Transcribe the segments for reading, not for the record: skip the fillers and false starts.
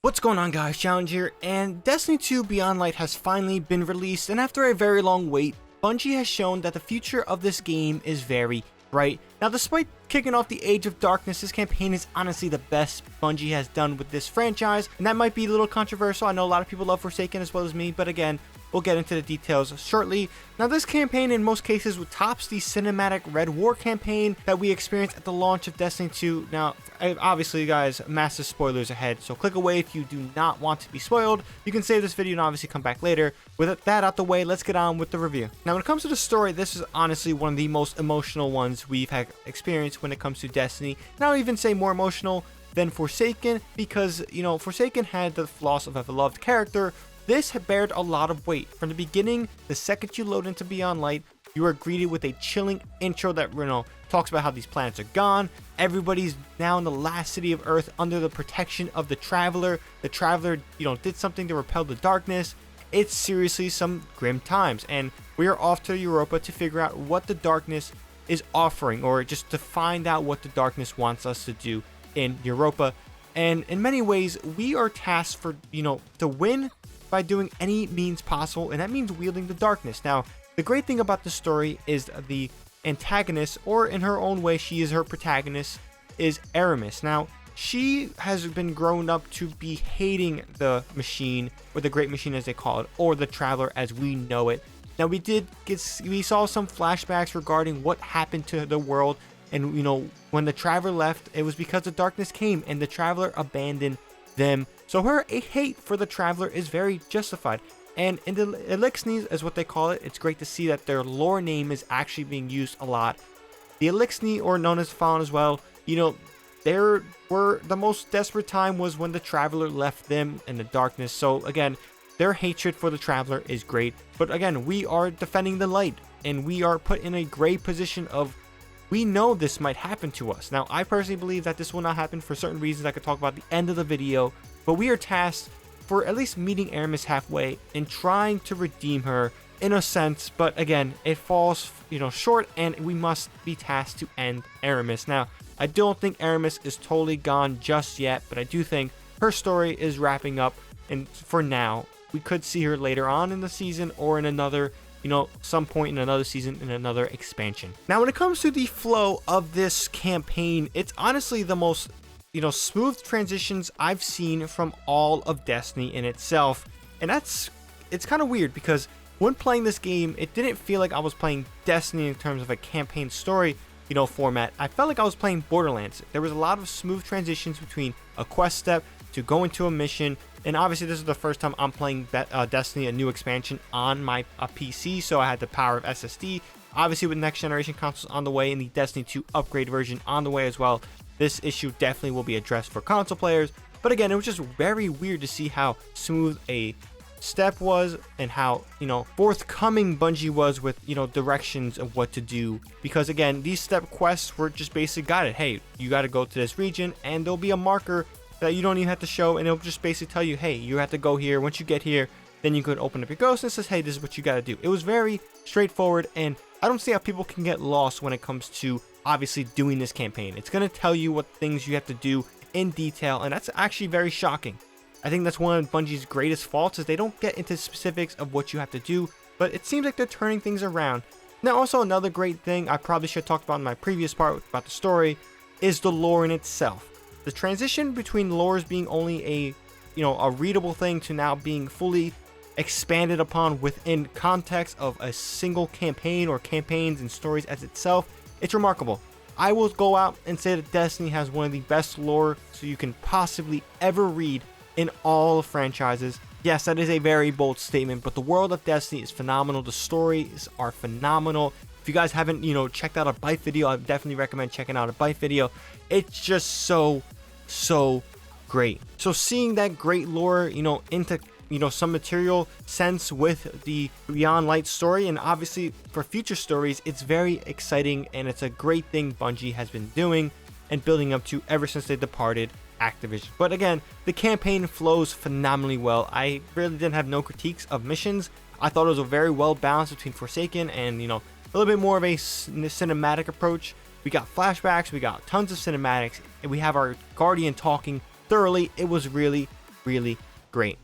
What's going on, guys? Challenge here, and Destiny 2 Beyond Light has finally been released, and after a very long wait, Bungie has shown that the future of this game is very bright. Now, despite kicking off the Age of Darkness, this campaign is honestly the best Bungie has done with this franchise, and that might be a little controversial. I know a lot of people love Forsaken as well as me, but again, we'll get into the details shortly. Now, this campaign in most cases tops the cinematic Red War campaign that we experienced at the launch of Destiny 2. Now, obviously, guys, massive spoilers ahead, so click away if you do not want to be spoiled. You can save this video and obviously come back later. With that out the way, let's get on with the review. Now, when it comes to the story, this is honestly one of the most emotional ones we've had experienced when it comes to Destiny. And I'll even say more emotional than Forsaken because, Forsaken had the loss of a beloved character. This bared a lot of weight. From the beginning, the second you load into Beyond Light, you are greeted with a chilling intro that, talks about how these planets are gone. Everybody's now in the last city of Earth under the protection of the Traveler. The Traveler, did something to repel the darkness. It's seriously some grim times, and we are off to Europa to figure out what the darkness is offering, or just to find out what the darkness wants us to do in Europa. And in many ways, we are tasked for, to win by doing any means possible, and that means wielding the darkness. Now, the great thing about the story is the antagonist, or in her own way, she is her protagonist, is Aramis. Now, she has been grown up to be hating the machine, or the Great Machine as they call it, or the Traveler as we know it. Now, we saw some flashbacks regarding what happened to the world, and when the Traveler left, it was because the darkness came and the Traveler abandoned them. So her hate for the Traveler is very justified. And in the Elixirs, as what they call it, it's great to see that their lore name is actually being used a lot. The Elixirs, or known as Fallen as well, there were the most desperate time was when the Traveler left them in the darkness. So again, their hatred for the Traveler is great. But again, we are defending the light, and we are put in a great position of, we know this might happen to us. Now, I personally believe that this will not happen for certain reasons I could talk about at the end of the video, but we are tasked for at least meeting Aramis halfway and trying to redeem her in a sense. But again, it falls, short, and we must be tasked to end Aramis. Now, I don't think Aramis is totally gone just yet, but I do think her story is wrapping up, and for now, we could see her later on in the season or in another some point in another season, in another expansion. Now, when it comes to the flow of this campaign, it's honestly the most, smooth transitions I've seen from all of Destiny in itself. And it's kind of weird because when playing this game, it didn't feel like I was playing Destiny in terms of a campaign story, format. I felt like I was playing Borderlands. There was a lot of smooth transitions between a quest step to go into a mission. And obviously, this is the first time I'm playing Destiny, a new expansion, on my PC, so I had the power of SSD. Obviously, with next generation consoles on the way and the Destiny 2 upgrade version on the way as well, this issue definitely will be addressed for console players. But again, it was just very weird to see how smooth a step was, and how forthcoming Bungie was with directions of what to do. Because again, these step quests were just basically guided. Hey, you got to go to this region, and there'll be a marker that you don't even have to show, and it'll just basically tell you, hey, you have to go here. Once you get here, then you could open up your ghost, and it says, hey, this is what you got to do. It was very straightforward, and I don't see how people can get lost when it comes to obviously doing this campaign. It's going to tell you what things you have to do in detail, and that's actually very shocking. I think that's one of Bungie's greatest faults, is they don't get into specifics of what you have to do, but it seems like they're turning things around. Now, also another great thing I probably should have talked about in my previous part about the story is the lore in itself. The transition between lores being only a readable thing to now being fully expanded upon within context of a single campaign, or campaigns and stories as itself, it's remarkable. I will go out and say that Destiny has one of the best lore so you can possibly ever read in all of franchises. Yes, that is a very bold statement, but the world of Destiny is phenomenal. The stories are phenomenal. If you guys haven't, checked out a Byte video, I definitely recommend checking out a Byte video. It's just so great. So seeing that great lore, into, some material sense with the Beyond Light story, and obviously for future stories, it's very exciting, and it's a great thing Bungie has been doing and building up to ever since they departed Activision. But again, the campaign flows phenomenally well. I really didn't have no critiques of missions. I thought it was a very well balanced between Forsaken and, a little bit more of a cinematic approach. We got flashbacks, we got tons of cinematics, and we have our Guardian talking thoroughly. It was really really great.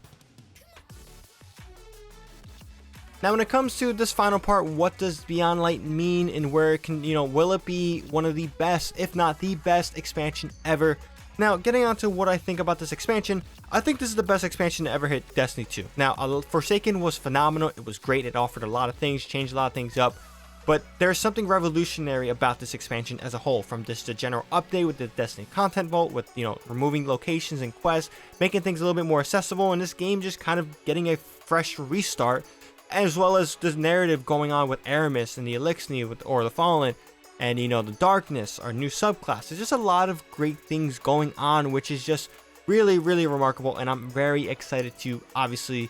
Now, when it comes to this final part, what does Beyond Light mean and where it can, will it be one of the best, if not the best expansion ever? Now, getting on to what I think about this expansion, I think this is the best expansion to ever hit Destiny 2. Now, Forsaken was phenomenal. It was great. It offered a lot of things, changed a lot of things up. But there's something revolutionary about this expansion as a whole, from just the general update with the Destiny content vault, with, removing locations and quests, making things a little bit more accessible, and this game just kind of getting a fresh restart, as well as this narrative going on with Aramis and the Elixir or the Fallen, and the Darkness, our new subclass. There's just a lot of great things going on, which is just really, really remarkable, and I'm very excited to obviously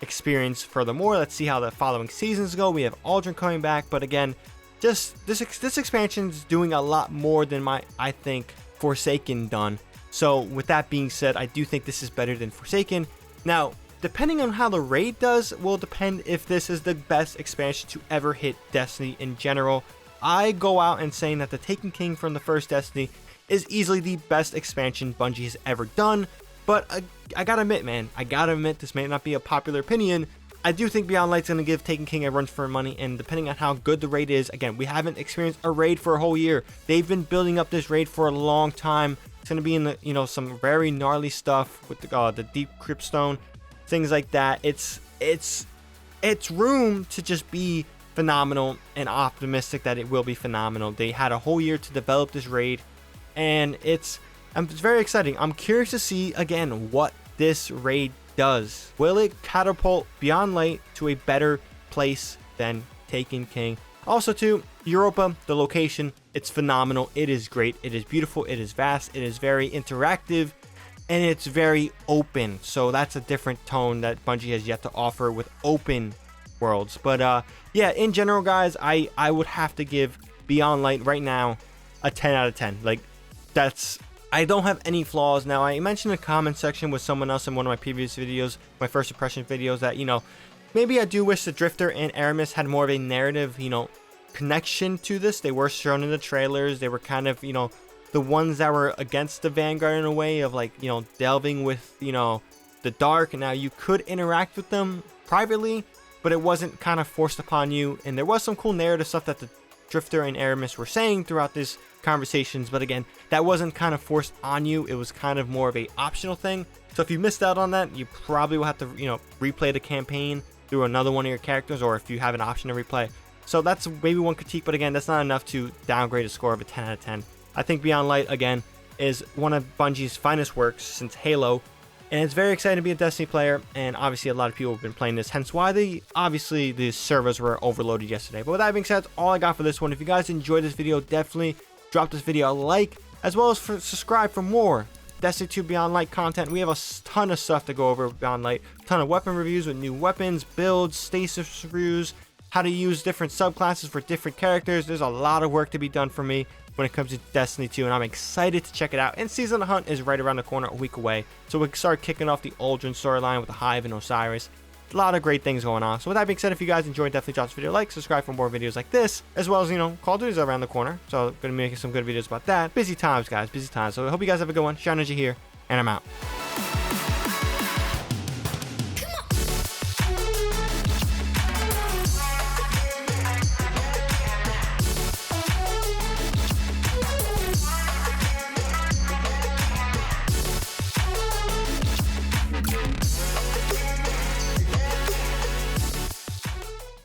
experience furthermore. Let's see how the following seasons go. We have Aldrin coming back, but again, just this expansion is doing a lot more than I think Forsaken done. So with that being said, I do think this is better than Forsaken. Now, depending on how the raid does will depend if this is the best expansion to ever hit Destiny in general. I go out and saying that the Taken King from the first Destiny is easily the best expansion Bungie has ever done. But I gotta admit, man, this may not be a popular opinion. I do think Beyond Light's gonna give Taken King a run for money, and depending on how good the raid is, again, we haven't experienced a raid for a whole year. They've been building up this raid for a long time. It's gonna be in the some very gnarly stuff with the deep cryptstone, things like that. It's room to just be phenomenal, and optimistic that it will be phenomenal. They had a whole year to develop this raid, and it's very exciting. I'm curious to see again what this raid does. Will it catapult Beyond Light to a better place than Taken King? Also too, Europa, the location, it's phenomenal. It is great. It is beautiful. It is vast. It is very interactive, and it's very open. So that's a different tone that Bungie has yet to offer with open worlds. But yeah, in general, guys, I would have to give Beyond Light right now a 10 out of 10. Like, I don't have any flaws. Now, I mentioned in the comment section with someone else in one of my previous videos, my first impression videos, that maybe I do wish the Drifter and Aramis had more of a narrative connection to this. They were shown in the trailers. They were kind of the ones that were against the Vanguard in a way of, like, delving with the dark. And now you could interact with them privately, but it wasn't kind of forced upon you. And there was some cool narrative stuff that the Drifter and Aramis were saying throughout this conversations, but again, that wasn't kind of forced on you. It was kind of more of a optional thing. So if you missed out on that, you probably will have to replay the campaign through another one of your characters, or if you have an option to replay. So that's maybe one critique, but again, that's not enough to downgrade a score of a 10 out of 10. I think Beyond Light, again, is one of Bungie's finest works since Halo, and it's very exciting to be a Destiny player, and obviously a lot of people have been playing this, hence why the servers were overloaded yesterday. But with that being said, that's all I got for this one. If you guys enjoyed this video, definitely drop this video a like, as well as subscribe for more Destiny 2 Beyond Light content. We have a ton of stuff to go over with Beyond Light, a ton of weapon reviews with new weapons, builds, stasis reviews, how to use different subclasses for different characters. There's a lot of work to be done for me when it comes to Destiny 2, and I'm excited to check it out. And Season of the Hunt is right around the corner, a week away, so we can start kicking off the Aldrin storyline with the Hive and Osiris. A lot of great things going on. So with that being said, if you guys enjoyed, definitely drop this video a like, subscribe for more videos like this, as well as Call of Duty's around the corner, so I'm gonna be making some good videos about that. Busy times, guys, busy times. So I hope you guys have a good one. ShadowNinja here, and I'm out.